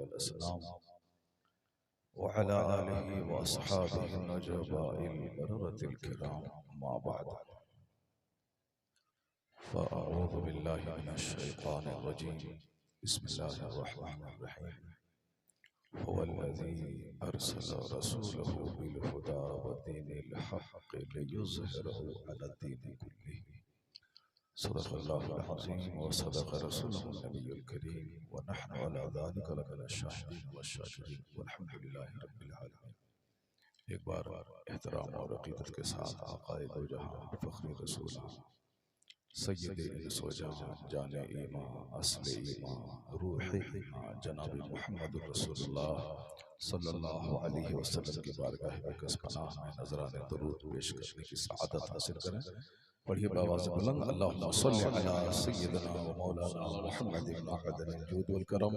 वल अस्नाम व अला आलिहि व अस्हाबिहि नजबाइल बररतिल किराम अम्मा बाद फ़अऊज़ु बिल्लाहि मिनश शैतानिर रजीम बिस्मिल्लाहिर रहमानिर रहीम हुवल्लज़ी अरसल रसूलहु बिल हुदा व दीनिल हक़्क़ लियुज़हिरहु अलद्दीनि कुल्लिहि सदक़ल्लाहुल अज़ीम व सदक़ रसूलुहुन नबियुल करीम व नहनु अला ज़ालिका लमिनश शाहिदीन वश्शाकिरीन वल्हम्दुलिल्लाहि रब्बिल आलमीन। एक बार एहतराम और अक़ीदत के साथ आक़ाए दो जहां फ़ख्र रसूल सय्यदे इंस व जहां जाने ईमान अस्ले ईमान रूहे ईमान जनाब मुहम्मद रसूलुल्लाह सल्लल्लाहु अलैहि वसल्लम की बारगाह में कसपनाह में नजराने दुरूद पेश करने की सआदत हासिल करें। पढ़िए बावाज़ बुलंद अल्लाहुम्मा सल्लि अला सय्यिदिना व मौलाना मुहम्मदिन मअदनिल जूद वल करम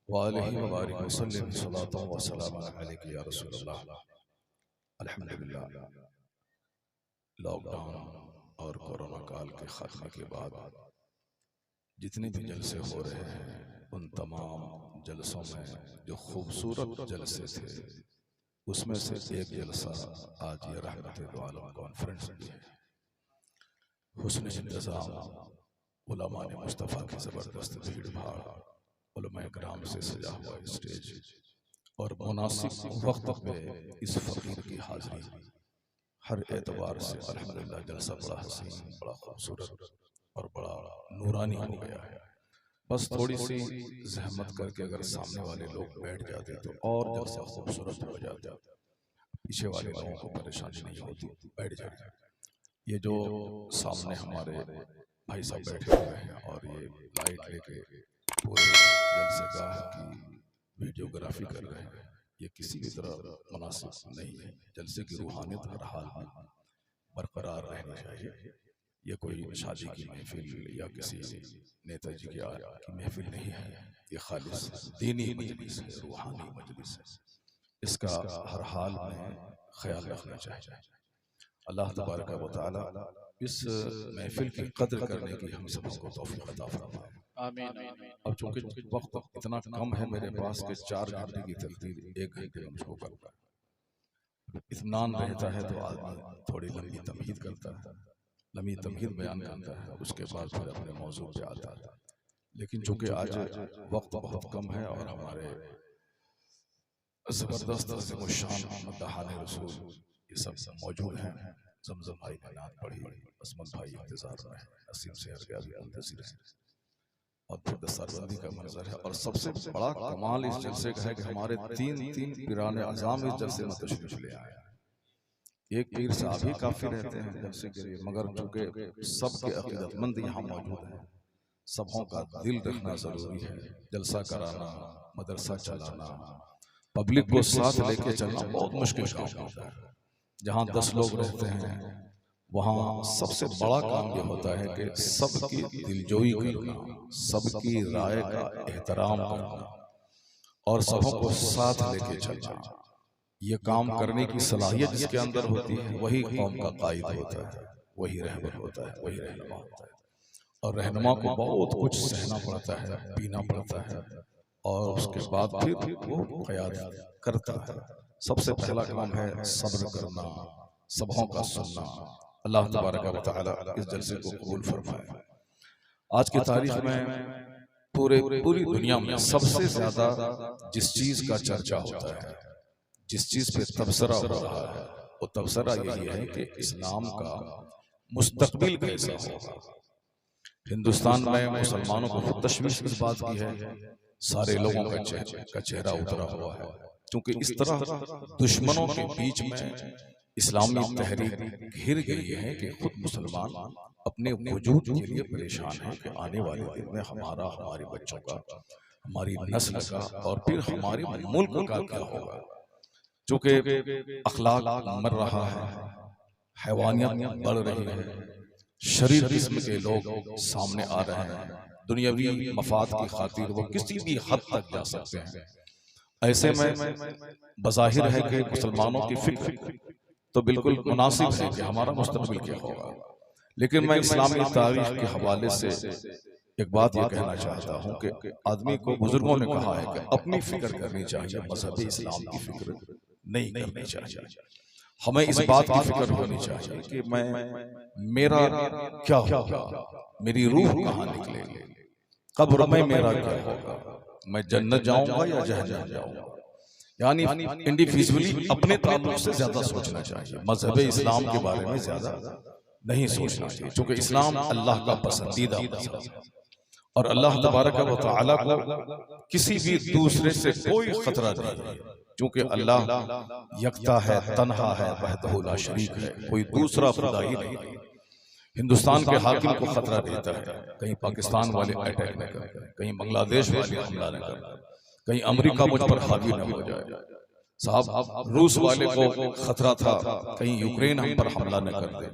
व आलिहि व बारिक व सल्लिम सलातन व सलामन अलैका या रसूलल्लाह। अल्हम्दुलिल्लाह, लॉकडाउन और कोरोना काल के खात्मे के बाद जितने भी जलसे हो रहे हैं उन तमाम जलसों में जो खूबसूरत जलसे थे उसमें से एक जलसा आज ये रहमत दो आलम कॉन्फ्रेंस भी है। हुस्न इंतज़ाम, उलमा ने मुस्तफ़ा की ज़बरदस्त भीड़ भाड़, उलमाए किराम से सजा हुआ स्टेज और मुनासिब वक्त पे इस फ़कीर की हाज़िरी, हर एतबार से अल्हम्दुलिल्लाह जलसा बड़ा हसीन, बड़ा खूबसूरत और बड़ा नूरानी हो गया है। बस थोड़ी सी जहमत करके अगर सामने वाले लोग बैठ जाते तो और जलसा खूबसूरत हो जाता, पीछे वाले लोगों को परेशानी नहीं होती, बैठ जाते। ये जो सामने हमारे भाई साहब बैठे हुए हैं और ये लाइट लेके पूरे जलसेगाह की वीडियोग्राफी कर रहे हैं, ये किसी भी तरह मुनासिब नहीं है। जलसे की रूहानियत हर हाल में बरकरार रहनी चाहिए। ये कोई शादी की महफिल या किसी नेताजी की महफिल नहीं है, ये खालिस दीनी मजलिस है, रूहानी मजलिस है। इसका हर हाल में ख्याल रखना चाहिए। अल्लाह तबारक व तआला इस महफिल की कद्र करने की हम सबको तौफीक अता फरमाए। आमीन। अब चूंकि वक्त इतना कम है मेरे पास कि 4 घंटे की तकरीर 1 घंटे में मुझको करता है। इत्मीनान रहता है तो आदमी थोड़ी लंबी तमहीद करता है, लंबी तमहीद बयान करता है, उसके बाद फिर अपने मौजू पे आता है। लेकिन चूंकि आज वक्त बहुत कम है और हमारे जबरदस्त शान मदहाने रसूल ये सब मौजूद हैं। ज़मज़म भाई ने नात पढ़ी, असमत भाई इंतजार में है, नसीम से हर भी मुंतज़िर है और फिर दस्तरबंदी का मंजर है। और सबसे बड़ा कमाल इस जलसे का है कि हमारे 3 पीराने अज़ाम इस जलसे में तशरीफ ले आए हैं। एक पीर साहब ही काफी रहते हैं जलसे के लिए, मगर चूंकि सबके अकीदतमंद यहाँ मौजूद हैं, सबों का दिल रखना जरूरी है। जलसा कराना, मदरसा चलाना, पब्लिक को साथ लेके चलना बहुत मुश्किल काम होता है। जहाँ 10 लोग रहते हैं वहाँ सबसे बड़ा काम ये होता है कि सबकी दिलजोई करना, सबकी राय का एहतराम करना और सबों को साथ लेके चलना। ये काम करने की सलाहियत जिसके अंदर होती है वही कौम का कायद होता है, वही रहबर होता है, वही रहनुमा होता है। और रहनुमा को बहुत कुछ सहना पड़ता है, पीना पड़ता है और उसके बाद फिर वो क़यादत करता है। सबसे पहला काम है सब्र करना, सबों का सुनना। अल्लाह तबारक व तआला इस जलसे को कबूल फरमाए। आज की तारीख में पूरी दुनिया में सबसे ज्यादा जिस चीज का चर्चा होता है, जिस चीज पे तबसरा हो रहा है, वो तबसरा यही है कि इस्लाम का मुस्तकबिल कैसा होगा। हिंदुस्तान में मुसलमानों को तशवीश इस बात की है, सारे लोगों का चेहरा उतरा हुआ है, क्योंकि इस तरह दुश्मनों के बीच में इस्लामी तहरीक घिर गई है कि खुद मुसलमान अपने वजूद के लिए परेशान है कि आने वाले दिन में हमारा, हमारे बच्चों का, हमारी नस्ल का और फिर हमारे मुल्क का क्या होगा। चूंकि अखलाक मर रहा है, हैवानियत बढ़ रही है, शरीर किस्म के लोग सामने आ रहे हैं, दुनियावी मफाद की खातिर वो किसी भी हद तक जा सकते हैं। ऐसे में बज़ाहिर है कि मुसलमानों की फिक्र तो बिल्कुल मुनासिब है कि हमारा मुस्तकबिल क्या होगा। लेकिन मैं इस्लामी तारीख के हवाले से एक बात ये कहना चाहता हूँ कि आदमी को बुजुर्गों ने कहा है कि अपनी फिक्र करनी चाहिए, मजहब इस्लाम की फिक्र नहीं करनी चाहिए। हमें इस बात की फिक्र होनी चाहिए कि मेरा क्या होगा, मेरी रूह कहाँ निकलेगी, कब्र में मेरा क्या होगा, मैं जन्नत जाऊंगा या जहन्नम जाऊंगा। यानी इंडिविजुअली अपने ताल्लुक से ज्यादा सोचना चाहिए, मजहब इस्लाम के बारे में ज्यादा नहीं सोचना चाहिए, क्योंकि इस्लाम अल्लाह का पसंदीदा मजहब है और अल्लाह तबारक व तआला को किसी भी दूसरे से कोई खतरा नहीं है, क्योंकि अल्लाह यकता है, तन्हा है, वहदहु ला शरीक है, कोई दूसरा खुदा ही नहीं है। हिंदुस्तान के हाकिम को खतरा देता है, कहीं पाकिस्तान वाले अटैक न कर, कहीं बांग्लादेश वाले हमला न कर, कहीं अमेरिका मुझ पर हावी न हो जाए। साहब रूस वाले को खतरा था, कहीं यूक्रेन हम पर हमला न कर दे,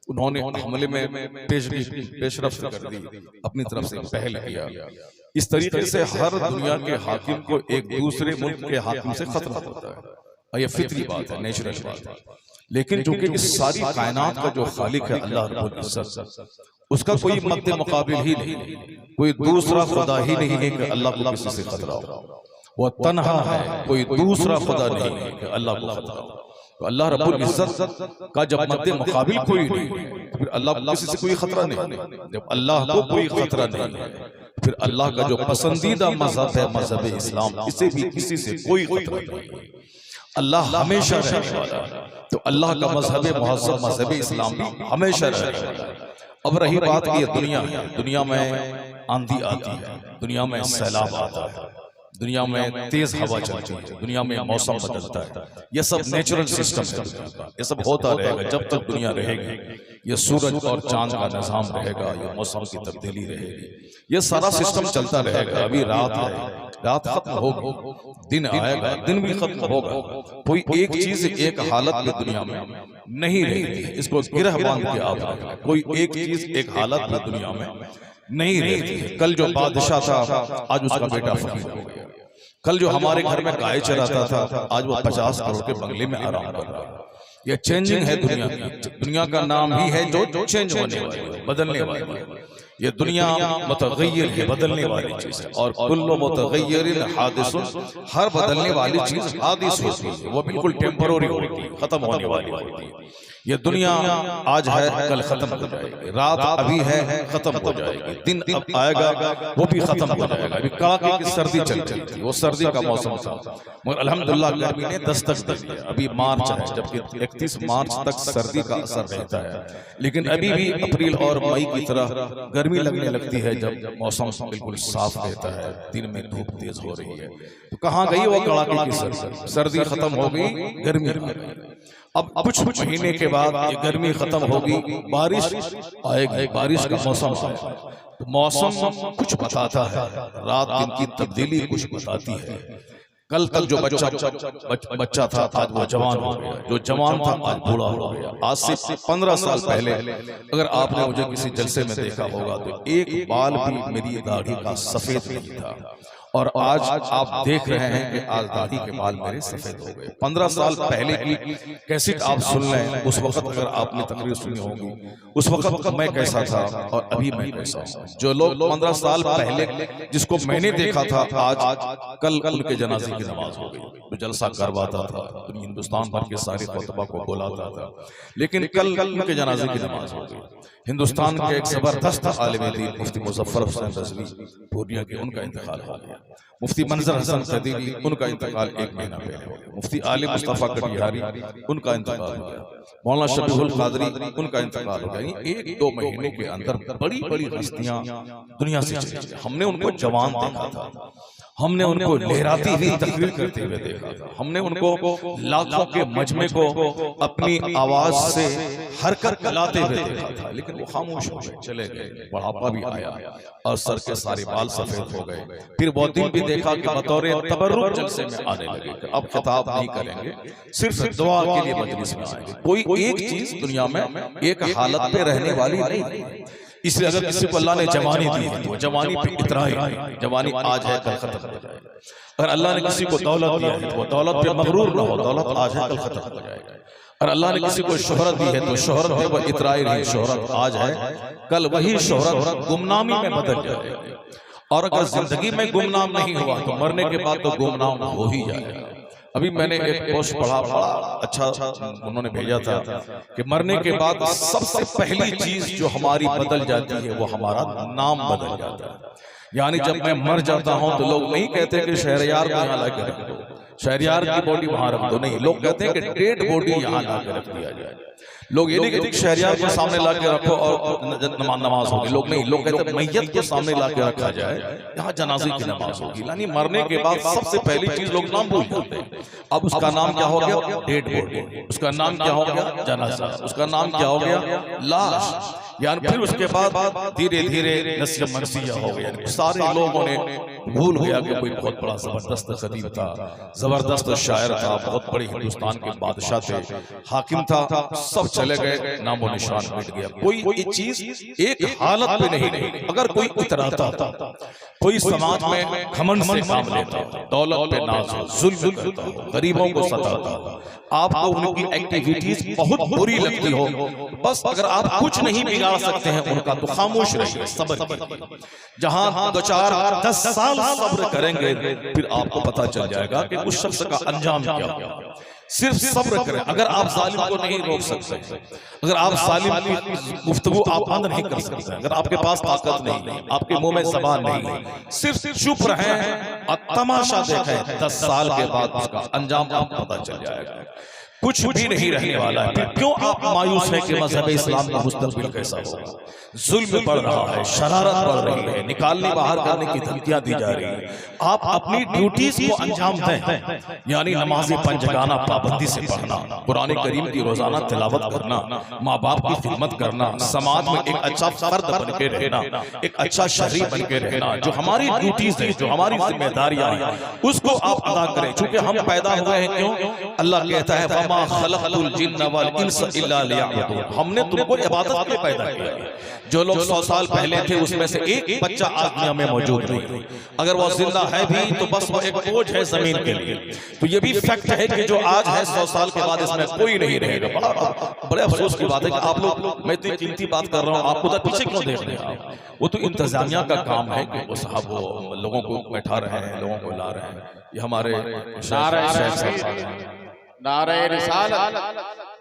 उन्होंने हमले में पेशरफ्त कर दी, अपनी तरफ से पहल किया। इस तरीके से हर दुनिया के हाकिम को एक दूसरे मुल्क के हाकिम से खतरा होता है, और ये फितरी बात है, नेचुरल बात है। लेकिन चूंकि इस सारी कायनात का जो खालिक है अल्लाह रब्बुल इज्जत, उसका कोई मद्दे मुकाबिल ही नहीं, कोई दूसरा खुदा ही नहीं है कि अल्लाह को किसी से खतरा हो। वो तन्हा है, कोई दूसरा खुदा नहीं है कि अल्लाह को खतरा हो। तो अल्लाह रब्बुल इज्जत का जब मद्दे मुकाबिल कोई नहीं है, फिर अल्लाह को किसी से कोई खतरा नहीं। जब अल्लाह को कोई खतरा नहीं है, फिर अल्लाह का जो पसंदीदा मजहब है मजहब इस्लाम, इसे भी किसी से कोई खतरा नहीं। अल्लाह हमेशा रहने वाला है, तो अल्लाह का मजहब मुहज़्ज़ब मजहब इस्लाम भी हमेशा रहने वाला है। अब रही बात की दुनिया है, दुनिया में आंधी आती है, दुनिया में सैलाब आता है, दुनिया में तेज हवा चलती है, दुनिया में मौसम बदलता है, ये सब नेचुरल सिस्टम है, ये सब होता रहेगा जब तक दुनिया रहेगी। ये सूरज और चांद का निजाम रहेगा, ये मौसम की तब्दीली रहेगी, ये सारा सिस्टम चलता रहेगा। अभी रात है, रात खत्म होगी, दिन आएगा, दिन भी खत्म होगा। कोई एक चीज एक हालत में दुनिया में नहीं रहती, इसको गिरह बांध के आप रखें, कोई एक चीज एक हालत में दुनिया में नहीं रहती है। कल जो बादशाह था आज उसका बेटा फकीर हो गया, कल जो हमारे घर में गाय चराता था आज वो 50 करोड़ के बंगले में आराम कर रहा है। ये चेंजिंग है दुनिया की, दुनिया का नाम ही है जो चेंज होने वाली है, बदलने वाली है। ये दुनिया मुतगय्यर है, बदलने वाली चीज है, और कुल्लु मुतगय्यरिन हादिसुन, हर बदलने वाली चीज हादिस होती है, वो बिल्कुल टेम्पररी होती है, खत्म होने वाली होती है। ये दुनिया आज है, कल खत्म हो जाएगी, रात अभी है, खत्म हो जाएगी, दिन अब आएगा, वो भी खत्म हो जाएगा। अभी कड़ाके की सर्दी चल रही थी, वो सर्दी का मौसम था, मगर अल्हम्दुलिल्लाह गर्मी ने दस्तक दे दिया। अभी मार्च है, जबकि 31 मार्च तक सर्दी का असर रहता है, लेकिन अभी भी अप्रैल और मई की तरह गर्मी लगने लगती है, जब मौसम बिल्कुल साफ रहता है, दिन में धूप तेज हो रही है। तो कहाँ गई वो कड़ाके की सर्दी? सर्दी खत्म हो गई, गर्मी आ गई। अब कुछ महीने के बाद ये गर्मी खत्म होगी, बारिश आएगी, बारिश का मौसम आएगा। तो मौसम कुछ बताता है, रात दिन की तब्दीली कुछ बताती है। कल तक जो बच्चा था आज वो जवान हो गया, जो जवान था आज बूढ़ा हो गया। आज से 15 साल पहले अगर आपने मुझे किसी जलसे में देखा होगा तो एक बाल भी मेरी दाढ़ी का सफेद नहीं था, और आज आप देख रहे हैं कि आज दाढ़ी के बाल मेरे सफेद हो गए। 15 साल पहले की कैसेट आप सुन लें, उस वक्त अगर आपने तकरीर सुनी होगी, उस वक्त मैं कैसा था और अभी मैं कैसा हूँ। जो लोग 15 साल पहले जिसको मैंने देखा था, आज कल उनके जनाजे की नमाज हो गई, तो जलसा करवाता था, हिंदुस्तान भर के सारे खुतबा को बुलाता था, लेकिन कल उनके जनाजे की नमाज हो गई। हिंदुस्तान के एक जबरदस्त आलिम दीन मुफ्ती मुज़फ्फर हुसैन रज़वी पूर्णिया के, उनका इंतकाल हो गया। मुफ्ती मंजर हसन खदीवी, उनका इंतकाल 1 महीना पहले हो गया। मुफ्ती आली मुस्तफ़ा कटिहारी, उनका इंतकाल हो गया। मौलाना शफीउल कादरी, उनका इंतकाल हो गया। 1-2 महीनों के अंदर बड़ी बड़ी हस्तियां दुनिया से चली गई। हमने उनको जवान देखा था, हमने उनको लहराती हुई तकरीर करते हुए देखा था, हमने उनको लाखों के मजमे को अपनी आवाज से हरकत कराते हुए देखा था, लेकिन वो खामोश हो गए, चले गए। बुढ़ापा भी आया और सर के सारे बाल सफेद हो गए। फिर वो दिन भी देखा कि बतौर तबर्रुक जलसे में आने लगे कि अब खिताब नहीं करेंगे, सिर्फ दुआ के लिए मजलिस में आएंगे। कोई एक चीज दुनिया में एक हालत पे रहने वाली नहीं है, इसलिए अगर किसी को अल्लाह ने जवानी दी है तो जवानी पे इतराए, जवानी आज है कल खत्म हो जाएगा। अगर अल्लाह ने किसी को दौलत दी है तो वो दौलत पे मगरूर ना हो, दौलत आज है कल खत्म हो जाएगा। और अल्लाह ने किसी को शोहरत दी है तो शोहरत पे वो इतराए नहीं, शोहरत आज है कल वही शोहरत गुमनामी में बदल जाएगी। और अगर जिंदगी में गुमनाम नहीं हुआ तो मरने के बाद तो गुमनाम हो ही जाएगा। अभी मैंने एक पोस्ट पढ़ा, बड़ा अच्छा उन्होंने भेजा था कि मरने के बाद सबसे पहली चीज जो हमारी बदल जाती है वो हमारा नाम बदल जाता है। यानी जब मैं मर जाता हूं तो लोग नहीं कहते कि शहरयार को यहाँ लाके रख दो, शहरयार की बॉडी वहां रख दो, नहीं, लोग कहते हैं कि डेड बॉडी यहाँ लाके रख दिया जाए। लोग ये नहीं कहते शहरयार को सामने लाके रखो और नमाज होगी, लोग नहीं, लोग कहते मैयत को सामने लाके रखा जाए, यहाँ जनाजे की नमाज होगी। यानी मरने के बाद सबसे पहली चीज लोग नाम भूल जाते हैं। अब उसका नाम क्या हो गया? Dead body. उसका नाम क्या हो गया? जनाजा। उसका नाम क्या हो गया? लाश। यानी फिर उसके बाद धीरे धीरे नस्य मनसिया हो गया। सारे लोगों ने भूल गया कि कोई बहुत बड़ा जबरदस्त खतीब था, जबरदस्त शायर था, बहुत बड़े हिंदुस्तान के बादशाह थे, हाकिम था, सब चले गए, नामो निशान मिट गया। कोई चीज एक हालत पे नहीं रही। अगर कोई इतराता था, कोई समाज में घमंड से काम लेता, दौलत पे नाज हो, जुल्म करता हो, गरीबों को सताता हो, आपको उनकी एक्टिविटीज बहुत बुरी लगती हो, बस अगर आप कुछ नहीं बिगाड़ सकते हैं उनका तो खामोश रहिए, सब्र कीजिए। जहां 2-4-10 साल सब्र करेंगे फिर आपको पता चल जाएगा कि उस शख्स का अंजाम क्या होगा। सिर्फ सब्र करें। अगर आप जालिम को नहीं रोक सकते, अगर आप जालिम की गुफ्तगू आप बंद नहीं कर सकते, अगर आपके पास ताकत नहीं है, आपके मुंह में ज़बान नहीं है, सिर्फ चुप रहें और तमाशा देखें, 10 साल के बाद उसका अंजाम आपको पता चल जाएगा। कुछ भी नहीं रहने वाला है। फिर क्यों आप मायूस हैं कि मजहब इस्लाम का मुस्तकबिल कैसा होगा? जुल्म बढ़ रहा है, शरारत बढ़ रही है, निकालने बाहर करने की धमकियां दी जा रही है। आप अपनी ड्यूटीज को अंजाम दें, यानी नमाज पंजगाना पाबंदी से पढ़ना, कुरान करीम की रोजाना तिलावत करना, माँ बाप की खिदमत करना, समाज में एक अच्छा फर्द बन के रहना, एक अच्छा शहरी बन के रहना, जो हमारी ड्यूटीज है, जो हमारी जिम्मेदारियां हैं, उसको आप अदा करें। चूंकि हम पैदा हुए हैं क्यों? अल्लाह कहता है वमा खलक़तुल जिन्न वल इंस इल्ला लियअबुदून, हमने तुमको इबादत के लिए पैदा किया है। जो लोग 100 साल पहले थे उसमें से एक बच्चा आज दुनिया में मौजूद नहीं, अगर वो जिंदा है भी तो बस वो एक बोझ है जमीन के लिए। तो ये भी फैक्ट है कि जो आज है 100 साल के बाद इसमें कोई नहीं रहेगा। बड़े अफसोस की बात है कि आप लोग, मैं इतनी कीमती बात कर रहा हूँ, आप उधर पीछे क्यों देख रहे हैं? वो तो इंतजामिया का काम है कि वो साहब वो लोगों को बैठा रहे हैं, लोगों को ला रहे हैं। ये हमारे नारे रिसालत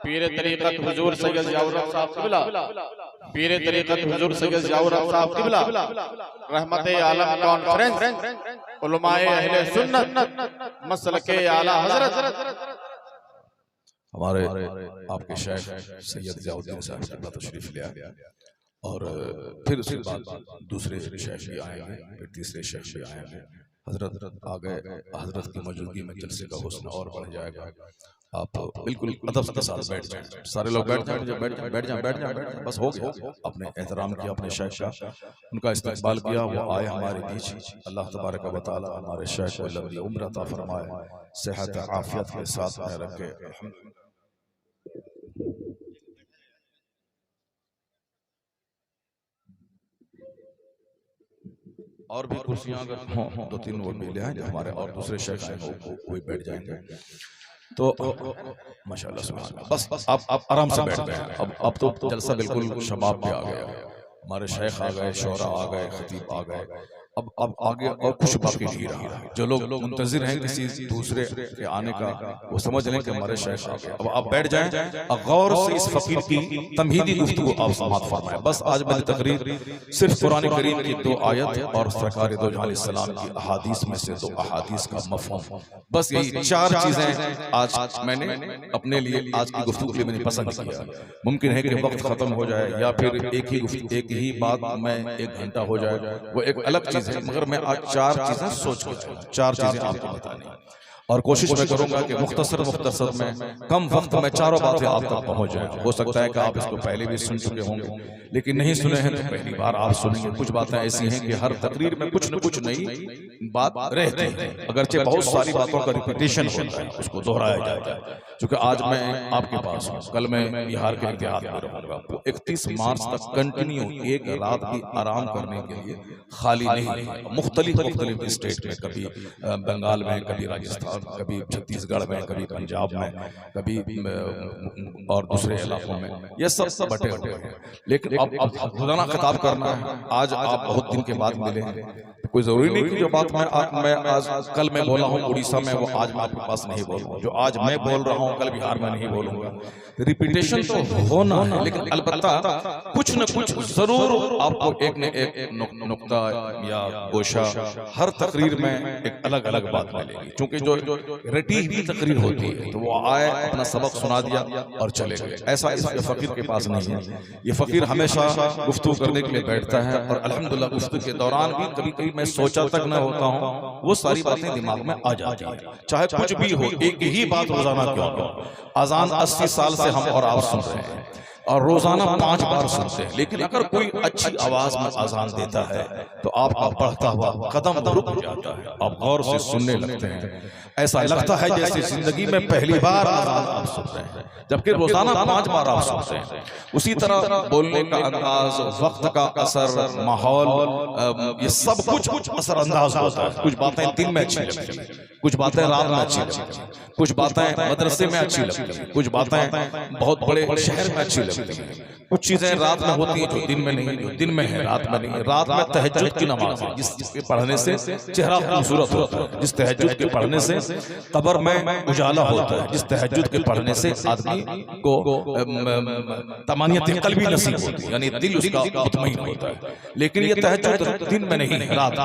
पीर तरीक़त हुजूर सैयद ज़ियाउर साहब क़िबला, पीर तरीक़त हुजूर सैयद ज़ियाउर साहब क़िबला, रहमते आलम कॉन्फ्रेंस, उलमाए अहले सुन्नत, मसलके आला हज़रत, हमारे आपके शेख सैयद ज़ियाउद्दीन साहब क़िबला तशरीफ ले आए और फिर उसके बाद दूसरे शेख भी आएंगे, फिर तीसरे शेख भी आएंगे। हजरत आ गए, हजरत की मौजूदगी में जलसे का हुस्न और बढ़ जाएगा। आप बिल्कुल अदब के साथ बैठ जाएं, सारे लोग बैठ जाएं, बैठ जाएं, बस हो गया। अपने एहतराम किया, अपने शेख का उनका इस्तकबाल किया, वो आए हमारे बीच। अल्लाह तबारक व तआला हमारे शेख को लंबी उम्र अता फरमाए, सेहत आफियत के साथ में रखे। और भी कुर्सियां अगर हों 2-3 वो मिले हैं जो हमारे और दूसरे शेख हैं वो बैठ जाएंगे तो माशाल्लाह सुभान अल्लाह। बस आप आराम से बैठ गए। अब तो जलसा बिल्कुल शबाब पे आ गया, हमारे शेख आ गए, शोरा आ गए, खतीब आ गए। अब आगे और कुछ बाकी नहीं रहा। जो लोग मुंतजिर हैं किसी दूसरे के आने का, वो समझ लें कि हमारे शेख आ गए। अब आप बैठ जाएं, गौर से इस फकीर की तमहीदी गुफ्तगू आप समाअत फरमाएं। बस आज मेरी तकरीर सिर्फ कुरान करीम की 2 आयत और सरकार दो जहां सलाम की अहादीस में से 2 अहादीस का मफ़हूम, बस यही 4 चीजें आज मैंने अपने लिए आज की गुफ्तगू के लिए मैंने पसंद किया। मुमकिन है कि वक्त खत्म हो जाए या फिर एक ही बात में 1 घंटा हो जाए, वो एक अलग चीज है, मगर मैं आज 4 चीजें सोच के 4 चीजें आपको बतानी। और कोशिश मैं करूंगा कि मुख्तसर में कम वक्त में चारों बातें आप तक पहुंच जाए। हो सकता है कि आप इसको पहले भी सुन चुके होंगे, लेकिन नहीं सुने हैं तो पहली बार आप सुनेंगे। कुछ बातें ऐसी हैं कि हर तकरीर में कुछ न कुछ नई बात रहती है, अगरचे बहुत सारी बातों का रिपीटेशन होता है, उसको दोहराया जाता है। क्योंकि आज मैं आपके पास हूँ, कल मैं बिहार के इतिहाद में रहूंगा, 31 मार्च तक कंटिन्यू एक रात की आराम करने के लिए खाली नहीं, मुख्तलिफ स्टेट में, कभी बंगाल में, कभी राजस्थान, कभी छत्तीसगढ़ में, कभी पंजाब में, कभी और दूसरे इलाकों में, ये सब बटे हुए हैं। लेकिन अब रोजाना खिताब करना है। आज आप बहुत दिन के बाद मिले हैं, कोई जरूरी नहीं कि जो बात मैं आज कल मैं बोला हूँ उड़ीसा में, वो आज मैं आपके पास नहीं बोलूँ। जो आज मैं बोल रहा हूँ कल बिहार में नहीं बोलूंगा। रिपीटेशन तो होना है, लेकिन अलबत्ता कुछ न कुछ जरूर आपको एक न एक नुक्ता या गोशा हर तकरीर में एक अलग अलग बात मिलेगी। क्योंकि जो रटी हुई तकरीर होती है तो वो आए, अपना सबक सुना दिया और चले गए। ऐसा इस फकीर के पास नहीं है। ये फकीर हमेशा गुफ्तगू करने के लिए बैठता है, और अल्हम्दुलिल्लाह गुफ्तगू के दौरान भी कभी कभी मैं सोचा तक न होता हूँ, वो सारी बातें दिमाग में आ जाती है। चाहे कुछ भी हो, एक ही बात रोजाना क्यों हो। अजान 80 साल से हम और आप सुन रहे हैं, और रोजाना 5 बार सुनते हैं, लेकिन अगर कोई अच्छी आवाज में अजान देता है तो आपका बढ़ता हुआ कदम रुक जाता है, आप गौर से सुनने लगते हैं। ऐसा लगता है जैसे जिंदगी में पहली बार अजान आप सुन रहे हैं, जबकि रोजाना 5 बार आप सुनते हैं। उसी तरह बोलने का अंदाज, वक्त का असर, माहौल, ये सब कुछ असरअंदाज होता है। कुछ बातें दिन में अच्छी लगती हैं, कुछ बातें रात में अच्छी लगती हैं, कुछ बातें मदरसे में अच्छी लगती हैं, कुछ बातें बहुत बड़े शहर में अच्छी लगती हैं, कुछ चीजें रात में होती हैं जो दिन में नहीं, जो दिन में है रात में नहीं। रात में तहज्जुद की नमाज है, जिसके पढ़ने से चेहरा खूबसूरत होता है, जिस तहज्जुद के पढ़ने से कब्र में उजाला होता है, जिस तहज्जुद के पढ़ने से आदमी को तमानियत क़ल्बी नसीब होती है, यानी दिल उसका मुतमईन होता है। लेकिन ये तहज्जुद दिन में नहीं, रात।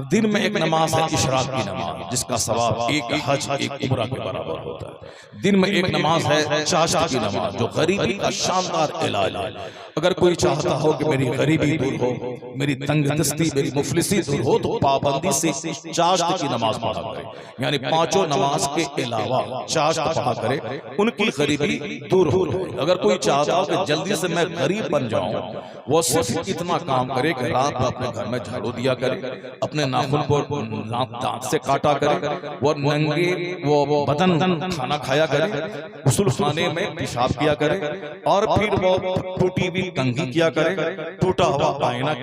दिन में एक नमाज है इशराक की नमाज, जिसका सवाब एक हज, एक उम्रा के बराबर होता है। दिन में एक नमाज है चाशत की नमाज, जो गरीबी का शानदार इलाज है। अगर कोई चाहता हो कि मेरी गरीबी दूर हो, मेरी तंगदस्ती, मेरी मुफलिसी दूर हो, तो पाबंदी से चाशत की नमाज पढ़ा करे, यानी 5 नमाज के अलावा चाशत पढ़ा करे, उनकी गरीबी दूर हो। अगर कोई चाहता हो कि जल्दी से मैं गरीब बन जाऊं, वो सिर्फ इतना काम करे कि रात में अपने घर में झाड़ू दिया करे, अपने नाखून को दांत से काटा करे, वो नंगे वो बदन खाना खाया करे, गुस्ल खाने में पेशाब किया करे, और फिर वो टूटी हुई कंघी किया करे, टूटा हुआ आईना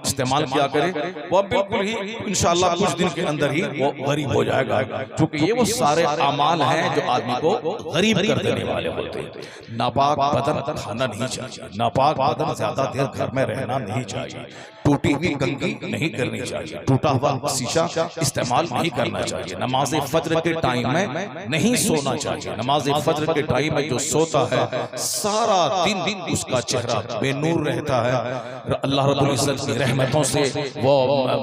इस्तेमाल किया करे। वो बिल्कुल ही इंशाअल्लाह कुछ दिन के अंदर ही वो गरीब हो जाएगा। क्योंकि ये वो सारे अमाल हैं जो आदमी को गरीब कर देने वाले होते हैं। नापाक बदन खाना नहीं चाहिए, नापाक बदन ज्यादा देर घर में रहना नहीं चाहिए, टूटी हुई कंघी नहीं करनी चाहिए, टूटा हुआ शीशा इस्तेमाल नहीं करना चाहिए, नमाज फज्र के टाइम में नहीं सोना चाहिए। नमाज फज्र के टाइम में जो सोता है सारा दिन उसका चेहरा बेनूर रहता है, अल्लाह रब्बुल इज्जत की रहमतों से वो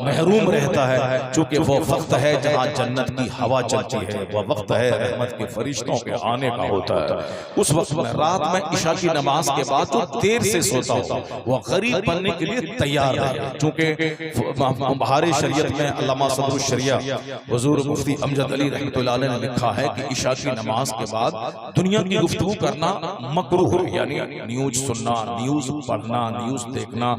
महरूम रहता है। चूंकि वो वक्त है जहाँ जन्नत की हवा चलती है, वो वक्त है रहमत के फरिश्तों के आने का होता है। उस वक्त में रात में इशा की नमाज के बाद जो देर से सोता हो, वो गरीब बनने के लिए तैयार है। चूंकि बहारे शरीयत में अल्लामा सदरुल शरिया हुजूर मुफ्ती अमजद अली रहमतुल्लाह अलैह ने लिखा है कि इशा की नमाज के बाद दुनिया की गुफ्तगू करना मकरूह है, यानी न्यूज सुनना, न्यूज पढ़ना, न्यूज देखना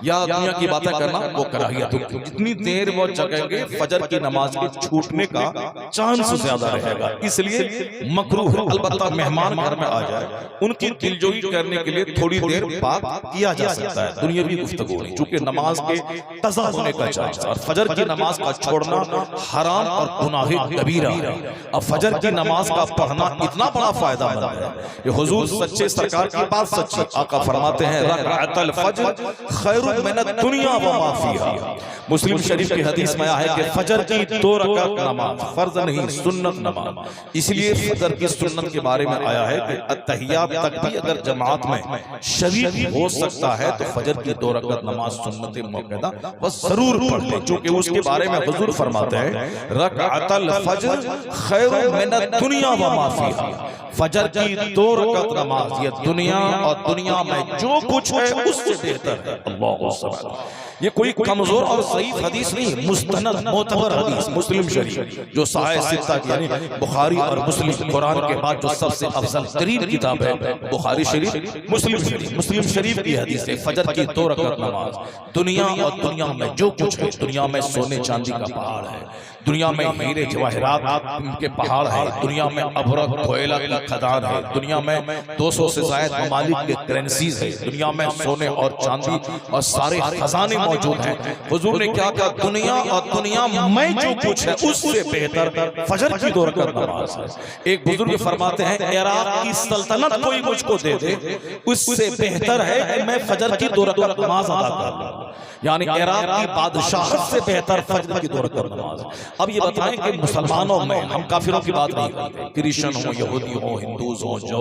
या दुनिया की बातें करना वो कराहियत है। जितनी देर वो जगेंगे फजर की नमाज के छूटने का चांस ज्यादा रहेगा, इसलिए मकरूह। अलबत्ता मेहमान घर में आ जाए, उनकी दिलजोई करने के लिए थोड़ी देर बात किया जा सकता है, दुनियावी गुफ्तगू नहीं। चूंकि नमाज के कज़ा होने का चांस, और फजर की नमाज का छोड़ना हराम और गुनाह कबीरा है। अब फजर की नमाज का पढ़ना इतना बड़ा फायदा मंद है, ये हुजूर सच्चे सरकार की बात सच्ची। आका फरमाते हैं रकाअतल फज्र खैरुम मिनद दुनिया व मा फीहा। मुस्लिम शरीफ की हदीस में आया है कि फजर की 2 रकात नमाज, फर्ज नहीं सुन्नत नमाज। इसलिए फजर की सुन्नत के बारे में आया है कि अत्तहियात तक भी अगर जमात में शरीक हो सकता है तो फजर की 2 रकात नमाज सुन्नत मुअक्कदा बस जरूर पढ़ ले। क्योंकि उसके बारे में हुजूर फरमाते हैं रकाअतल फज्र खैरुम मिनद दुनिया व मा फीहा। फजर की 2 रकात नमाज ये दुनिया और दुनिया में जो कुछ है उससे बेहतर है। अल्लाहु सुब्हान। ये कोई कमजोर और सहीह हदीस नहीं, मुस्तनद मोतबर हदीस मुस्लिम शरीफ जो साहिह सित्ता यानी बुखारी और मुस्लिम, कुरान के बाद जो सबसे अफजल तरीन किताब है बुखारी शरीफ, मुस्लिम शरीफ की हदीस है। फजर की 2 रकात नमाज, दुनिया और दुनिया में जो कुछ है, दुनिया में सोने चांदी का पहाड़ है, दुनिया में हीरे जवाहरात के पहाड़ है, दुनिया में अभरक कोयला की खदान है, दुनिया में 200 से ज्यादा ममालिक के करेंसीज है, दुनिया में सोने और चांदी और सारे खजाने मौजूद हैं। हुजूर ने क्या कहा, दुनिया और दुनिया में जो कुछ है उससे बेहतर फजर की 2 रकात नमाज है। एक बुजुर्ग फरमाते हैं, इराक की सल्तनत कोई मुझको दे दे उससे बेहतर है कि मैं फजर की 2 रकात नमाज अदा कर लूं। यानी इराक की बादशाहत से बेहतर फजर की 2 रकात नमाज। अब ये बताएं कि मुसलमानों में, हम काफिरों की बात नहीं करते, क्रिश्चियन हो, यहूदी हो, हिंदूज हो, जो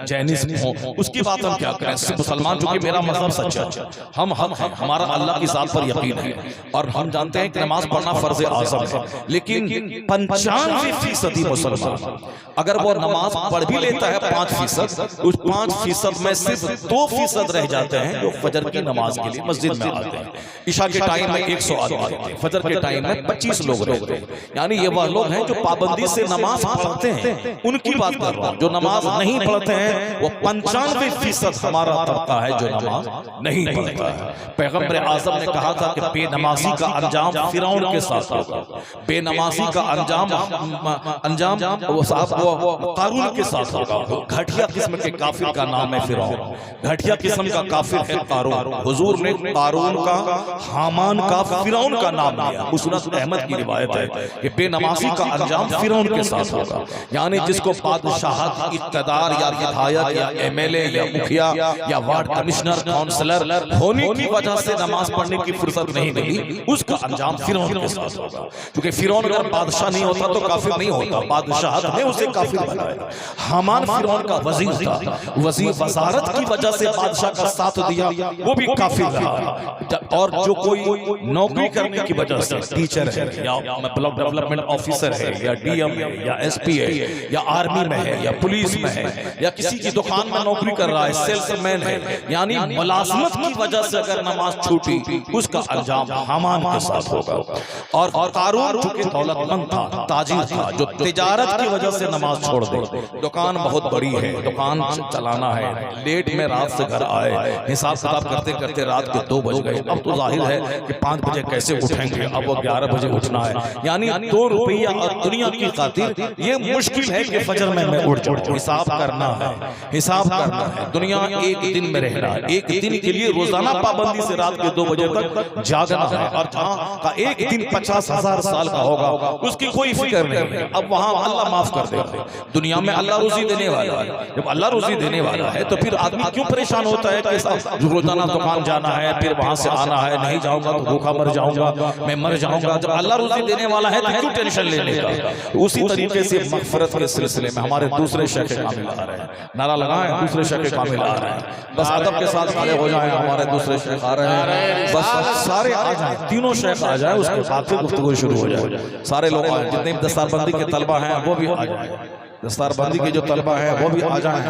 जैनिज्म हो, उसकी बात हम क्या करें। मुसलमान जो कि मेरा मजहब सच्चा है, हम हमारा अल्लाह की जात पर यकीन है और हम जानते हैं कि नमाज पढ़ना फर्ज आज़म है, लेकिन 95% मुसलमान अगर वो नमाज पढ़ भी लेता है 5%, उस 5% में सिर्फ 2% रह जाते हैं जो फजर की नमाज के लिए मस्जिद में आते हैं। इशा के टाइम में 100 आदमी रहते हैं, फजर के टाइम में 25 लोग रहते हैं। यानी ये वह लोग हैं जो पाबंदी से नमाज पढ़ते हैं, उनकी बात कर रहा हूं। जो नमाज नहीं पढ़ते हैं वो 95% हमारा तबका है जो नमाज नहीं पढ़ता है। पैगंबर आज़म ने कहा था कि बेनमाजी का अंजाम फिरौन के साथ होगा, बेनमाजी का अंजाम वो साहब वो कारून के साथ होगा। घटिया किस्म के काफिर का नाम है फिरौन, घटिया किस्म का काफिर है कारून। हुजूर ने कारून का, हामान का, फिरौन का नाम लिया। मुस्नद अहमद की रिवायत है कि बेनमाजी का अंजाम फिरौन के साथ होगा। यानी जिसको बादशाहत, इक़्तिदार या विधायक या एमएलए या मुखिया या वार्ड कमिश्नर, काउंसलर होने की वजह से नमाज पढ़ने की फुर्सत नहीं मिली, उसका अंजाम फिरौन के साथ होगा। क्योंकि फिरौन अगर बादशाह नहीं होता तो काफिर नहीं होता, बादशाहत ने उसे काफिर बनाया। हामान फिरौन का वजीर था, वजीर वजारत की वजह से बादशाह का साथ दिया, वो भी काफिर रहा। और जो कोई नौकरी करने की वजह से, टीचर है या ब्लॉक डेवलपमेंट ऑफिसर है या डीएम है या एसपी है या आर्मी में है या पुलिस में है या किसी की दुकान में नौकरी कर रहा है, सेल्समैन है, यानी मुलाजमत की वजह से अगर नमाज छूटी उसका अंजाम हामान के साथ होगा। और कारून जो कि दौलतमंद था, ताजिर था, जो तिजारत की वजह से नमाज छोड़ दे, दुकान बहुत बड़ी है, दुकान चलाना है, लेट में रात से घर आए, हिसाब किताब करते करते रात के 2 बज गए, अब तो जाहिर है कि 5 बजे कैसे उठेंगे, अब वो 11 बजे उठना है। यानी 2 रुपया और दुनिया की खातिर ये मुश्किल है कि फजर में मैं उठ जाऊं। हिसाब करना है, हिसाब करना है। दुनिया एक दिन में रहना है, एक दिन के लिए रोजाना पाबंदी से रात के 2 बजे तक जागना है। और जहाँ का एक दिन 50,000 साल का होगा उसकी कोई फिक्र नहीं है। अब वहाँ अल्लाह माफ कर देगा। दुनिया में अल्लाह रोजी देने वाला है, जब अल्लाह रोजी देने वाला है तो फिर आदमी क्यों परेशान होता है कि रोजाना दुकान जाना है, फिर वहां से आना है, नहीं जाऊंगा तो भूखा मर जाऊंगा, मैं मर जाऊंगा। जब अल्लाह रोजी देने वाला है तो क्यों टेंशन लेने का। उसी तरीके से मग़फ़िरत के सिलसिले में हमारे दूसरे शेख कामिल आ रहे हैं, नारा लगाएं, दूसरे शेख कामिल आ रहे हैं। बस अदब के साथ खड़े हो जाएं, हमारे दूसरे शेख आ रहे हैं, बस सारे आ जाएं, तीनों शेख आ जाएं, उसके बाद फिर गुफ्तगू शुरू हो जाए। सारे लोग आए, जितने भी दस्तारबंदी के तलबा हैं वो भी आ जाएं, दस्तारबंदी के जो तलबा हैं वो भी आ जाएं।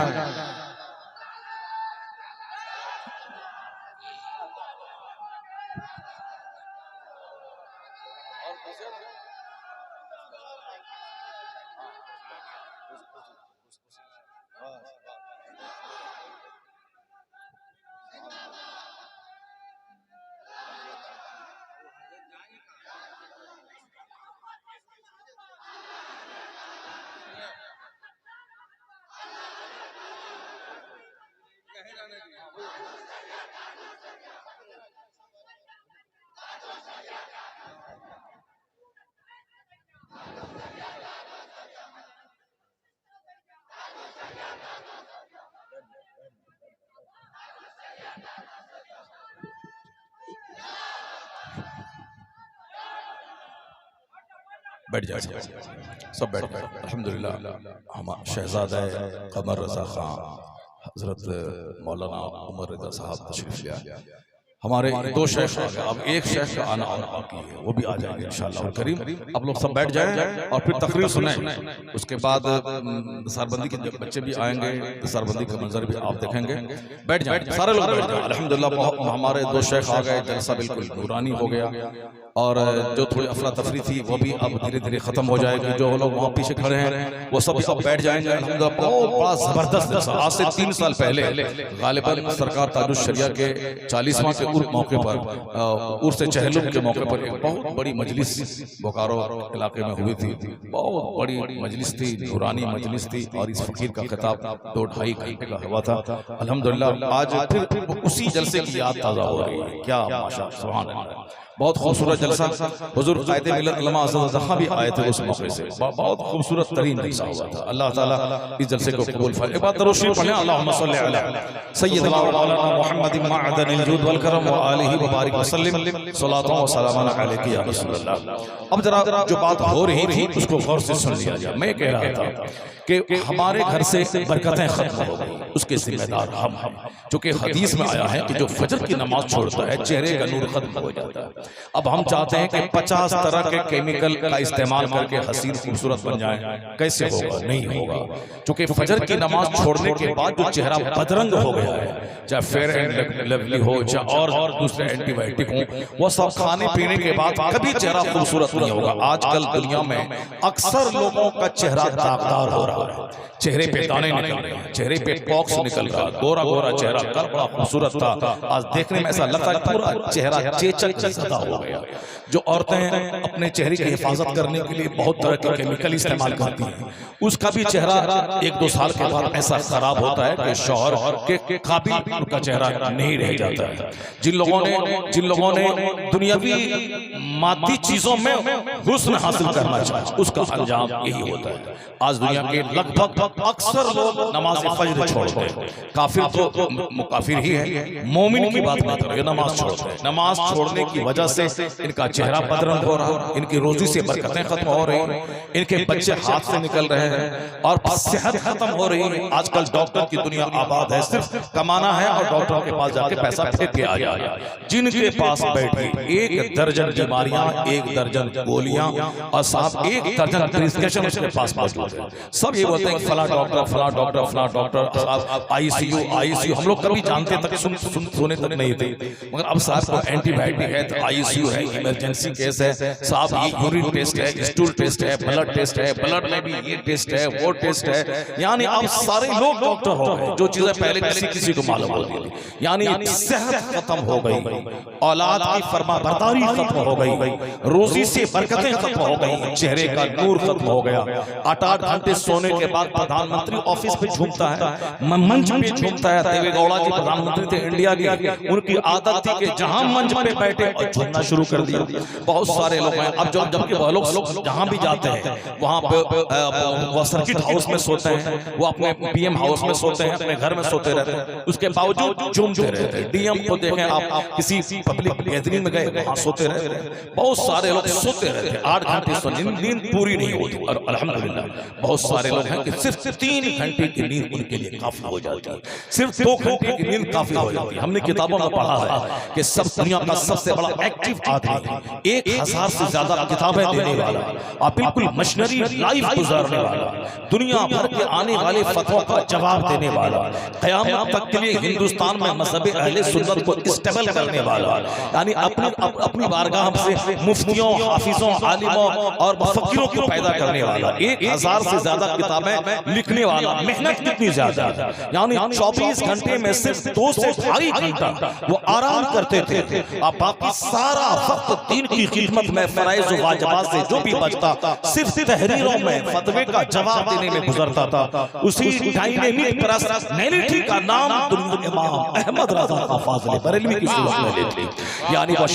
बैठ जाए, सब बैठ गए। अल्हम्दुलिल्लाह हम शहजादा कमर रज़ा खान हज़रत मौलाना उमर रज़ा साहब तशरीफ़ ले आए। हमारे 2 शेख आ गए, अब एक शेख का आना और बाकी है, वो भी आ जाएंगे इंशाअल्लाह करीम। अब लोग सब बैठ जाएं और फिर तकरीर सुने। उसके बाद सरबंदी के बच्चे भी आएंगे, तो सरबंदी का मंजर भी आप देखेंगे। बैठ जाएं, सारे लोग बैठ जाएं। अल्हम्दुलिल्लाह हमारे 2 शेख आ गए, जलसा बिल्कुल नूरानी हो गया। और जो थोड़ी अफरा तफरी थी वो भी अब धीरे धीरे खत्म हो जाएगी। जो लोग वहाँ पीछे खड़े हैं वो सब अब बैठ जाएंगे। अल्हम्दुलिल्लाह बहुत बड़ा जबरदस्त जलसा। आज से 3 साल पहले गालिबन सरकार ताजुल शरिया के 40वां के उर्स मौके पर, उर्स चहलुम के मौके पर एक बहुत बड़ी मजलिस बोकारो इलाके में हुई थी। बहुत बड़ी मजलिस थी, नूरानी मजलिस थी, और इस फकीर का खिताब 2-2.5 घंटे का हुआ था। अल्हम्दुलिल्लाह आज फिर उसी जलसे की याद ताज़ा हो रही है। क्या माशा सुभान अल्लाह, बहुत खूबसूरत जलसा। हुजूर कायदे मिल्लत उलमा अज़द ज़हा भी आए थे उस मौके से, बहुत खूबसूरत तरीन जलसा हुआ था। अल्लाह ताला इस जलसे को कबूल फरमाए। एक बार दरूद शरीफ पढ़ें, अल्लाहुम्मा सल्लि अला सय्यिदना व मौलाना मुहम्मदिन मअदनिल जूद वल करम व आलिहि व बारिक वसल्लम सलातु व सलामुन अलैका या रसूलल्लाह। अब जरा जो बात हो रही थी उसको गौर से सुन लिया जाए। मैं कह रहा था कि हमारे घर से बरकतें खत्म हो गई, उसके जिम्मेदार हम हैं। चूंकि हदीस में आया है कि जो फजर की नमाज छोड़ता है चेहरे का नूर खत्म हो जाता है। अब हम चाहते हैं कि 50 तरह के केमिकल का इस्तेमाल करके हसीन खूबसूरत बन जाए, कैसे होगा? नहीं होगा। चूंकि फजर की नमाज छोड़ने के बाद जो चेहरा बदरंग हो गया है, चाहे फेयर एंड लवली हो, चाहे और दूसरे एंटीबायोटिक हो, वो सब खाने पीने के बाद कभी चेहरा खूबसूरत नहीं होगा। आजकल दुनिया में अक्सर लोगों का चेहरा दागदार हो रहा है, चेहरे पे दाने निकल रहे हैं, चेहरे पे पॉक्स निकल रहा है। गोरा गोरा चेहरा कल बड़ा खूबसूरत था, आज देखने में ऐसा लगता है पूरा चेहरा चेचक जैसा हो गया। जो औरतें अपने चेहरे की हिफाजत करने के लिए बहुत तरह के केमिकल इस्तेमाल करती हैं, उसका भी चेहरा 1-2 साल के बाद ऐसा खराब होता है कि शौहर के काबिल उनका चेहरा नहीं रह जाता है। जिन लोगों ने दुनियावी मादी चीजों में हुस्न हासिल करना चाहा, उसका अंजाम यही होता है। आज दुनिया के लगभग अक्सर लोग नमाज फज्र छोड़ते हैं। काफिर तो मुकाफिर ही है, मोमिन की बात नहीं कर रहे, नमाज छोड़ते हैं। नमाज छोड़ने की वजह से इनका चेहरा बदरंग हो रहा है, इनकी रोजी से बरकतें खत्म हो रही हैं, इनके बच्चे हाथ से निकल रहे हैं और सेहत खत्म हो रही है। आजकल डॉक्टर की दुनिया आबाद है, सिर्फ कमाना है और डॉक्टर के पास जाके पैसा फेंक के आ जाए। जिनके पास बैठे 1 दर्जन बीमारियां, 1 दर्जन गोलियां और साहब 1 दर्जन प्रिस्क्रिप्शन उसके पास मौजूद है। सब ये बोलते हैं कि फला डॉक्टर फला डॉक्टर फला डॉक्टर, साहब आईसीयू। हम लोग कभी जानते तक सुने तक नहीं थे, मगर अब साहब को एंटीबायोटिक है तो आईसीयू है, इमरजेंसी केस है साहब, ये यूरिन टेस्ट है, स्टूल टेस्ट है, ब्लड टेस्ट है, ब्लड में भी ये टेस्ट है, वो टेस्ट है। यानी अब सारे लोग डॉक्टर हो गए, जो चीजें पहले किसी को मालूम होती थी। यानी सेहत खत्म हो गई, औलाद की फरमाबरदारी खत्म हो गई, रोजी से बरकतें खत्म हो गई, चेहरे का नूर खत्म हो गया। 8-8 घंटे सोने के बाद प्रधानमंत्री ऑफिस पे झूमता है, मंच पे झूमता है। देवेगौड़ा जी प्रधानमंत्री थे इंडिया के, उनकी आदत थी कि जहां मंच पे बैठे और झूमना शुरू कर दिया। बहुत सारे लोग हैं अब जबकि वो लोग जहां भी जाते हैं वहां पे वो सर्किट हाउस में सोते हैं, वो अपने पीएम हाउस में सोते हैं, अपने घर में सोते रहते हैं, उसके बावजूद झूमते रहते हैं। डीएम को देखें आप, किसी पब्लिक गैदरिंग में गए वहां सोते रहते हैं। बहुत सारे लोग सोते रहते हैं, 8 घंटे नींद पूरी नहीं होती। और अल्हम्दुलिल्लाह बहुत सारे लोग हैं कि सिर्फ 3 घंटे की नींद उनके लिए काफी हो जाती है, सिर्फ 2 घंटे की नींद काफी हो जाती है। हमने किताबों में पढ़ा है कि सब दुनिया का सबसे बड़ा एक्टिव आदमी, 1000 से ज्यादा किताबें देने वाला और बिल्कुल मशीनरी लाइफ गुजारने वाला, दुनिया भर के आने वाले फतवा का जवाब देने वाला, क़यामत तक के लिए हिंदुस्तान में मज़हब अहले सुन्नत को स्टेबल करने वाला, यानी अपनी बारगाह से मुफ्तियों, हाफिजों, आलिमों और मुफक्किरों को पैदा करने वाला, 1000 से ज्यादा किताबें लिखने वाला। मेहनत कितनी ज्यादा, यानी 24 घंटे में सिर्फ 2 से 2.5 घंटा वो आराम करते थे और बाकी सारा वक्त दीन की खिदमत में फराइज और वाजिबात से जो भी बचता सिर्फ तहरीरों में फतवे का जवाब देने में गुजरता था। उसी डायनेमिक प्रेस नैरेटिव का नाम इमाम अहमद रज़ा खां फाज़िल बरेलवी की सूरत में लेते, यानी वो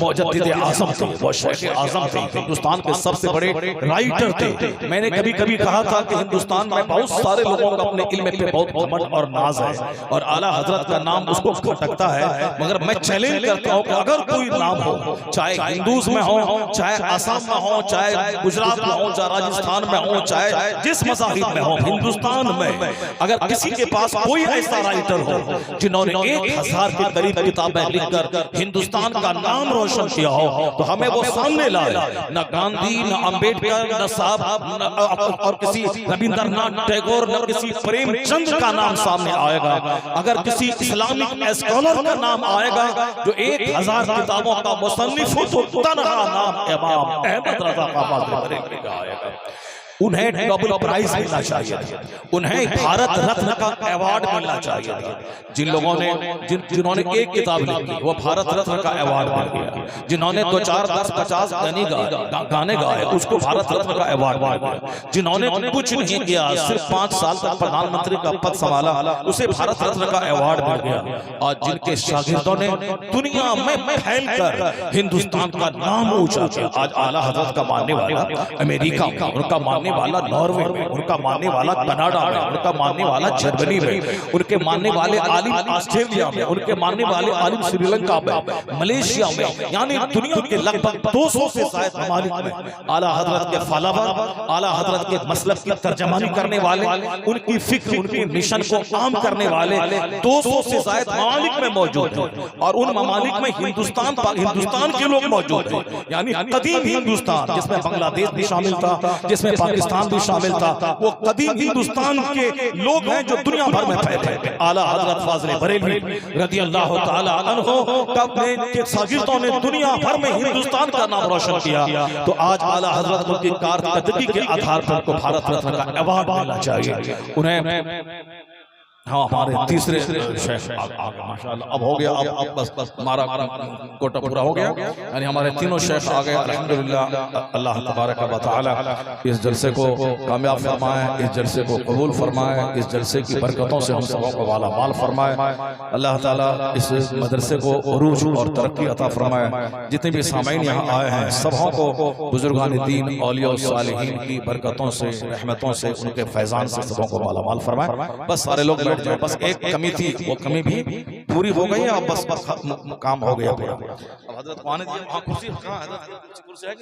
मुजद्दिद आज़म थे, वो शेख आज़म थे, हिंदुस्तान के सबसे बड़े राइटर थे। मैंने कभी कहा था कि हिंदुस्तान में बहुत सारे लोगों का अपने इल्म पे बहुत घमंड और नाज है और आला हजरत का नाम उसको खटकता है, मगर मैं चैलेंज करता हूं कि अगर कोई नाम हो, चाहे हिंदूज में हो, चाहे असम में हो, चाहे गुजरात में हो, चाहे राजस्थान में हो, चाहे जिस मज़ाहिब में हो, हिंदुस्तान में अगर किसी के पास कोई ऐसा राइटर हो जिन्होंने 1000 के करीब किताबें लिखकर हिंदुस्तान का नाम रोशन किया हो, तो हमें वो सामने लाए। न गांधी, न अंबेडकर, न साहब और किसी रविंद्रनाथ टैगोर, न किसी प्रेमचंद का नाम सामने आएगा। अगर किसी इस्लामिक स्कॉलर का नाम आएगा जो 1000 किताबों का मुसन्निफ हो, तो तनहा नाम इमाम अहमद रजा काफाज़ बरेलवी का आएगा। उन्हें नोबेल प्राइज मिलना चाहिए था, उन्हें भारत रत्न का अवार्ड मिलना चाहिए था। जिन लोगों ने जिन्होंने एक किताब लिखी वो भारत रत्न का अवार्ड मिल गया, जिन्होंने 2, 4, 10, 50 गाने गाए उसको भारत रत्न का अवार्ड मिल गया, जिन्होंने कुछ नहीं किया सिर्फ 5 साल तक प्रधानमंत्री का पद संभाला उसे भारत रत्न का अवार्ड मिल गया। और जिनके शागिर्दों ने दुनिया में फैलकर हिंदुस्तान का नाम ऊंचा किया, आज आला हजरत का मानने वाला अमेरिका में, उनका मानने वाला नॉर्वे में, उनका मानने वाला कनाडा में, उनका मानने वाला जर्मनी में, उनके मानने वाले आलिम ऑस्ट्रेलिया में, उनके मानने वाले आलिम श्रीलंका में, मलेशिया में, यानी दुनिया के लगभग 200 से ज्यादा ममालिक में आला हजरत के फॉलोवर, आला हजरत के मसलब की तर्जमानी करने वाले, उनकी फिक्र, उनके मिशन को आम करने वाले 200 से ज्यादा ममालिक में मौजूद हैं। और उन ममालिक में हिंदुस्तान के लोग मौजूद हैं, यानी कदीम हिंदुस्तान जिसमें बांग्लादेश भी शामिल था, जिसमें पाकिस्तान भी शामिल था, वो कदीम हिंदुस्तान के लोग हैं जो दुनिया भर में फैले। आला हजरत फाज़िल बरेलवी रज़ी अल्लाह तआला अन्हु के शागिर्दों ने दुनिया भर में हिंदुस्तान का नाम रोशन किया, तो आज आला हजरत की कारकर्दगी के आधार पर को भारत रत्न का अवार्ड मिलना चाहिए उन्हें। हाँ, हमारे तीसरे शेख माशाअल्लाह अब हो गया, अब बस हमारा कोटा पूरा हो गया, यानी हमारे तीनों शेख आ गए अल्हम्दुलिल्लाह। अल्लाह तबारक व तआला इस जलसे को कामयाब फरमाए, इस जलसे को कबूल फरमाए, इस जलसे की बरकतों से हम सबों को वाला माल फरमाए। अल्लाह ताला इस मदरसे को उरूज और तरक्की अता फरमाए। जितने भी सामीन यहाँ आए हैं सबों को बुजुर्गान दीन, औलिया सालिहीन की बरकतों से, रहमतों से, उनके फैजान से सबों को वाला माल फरमाए। बस सारे लोग बैठ जाए, बस एक कमी थी वो कमी भी पूरी हो गई है, अब बस काम हो गया पूरा। अब हजरत कुर्सी है।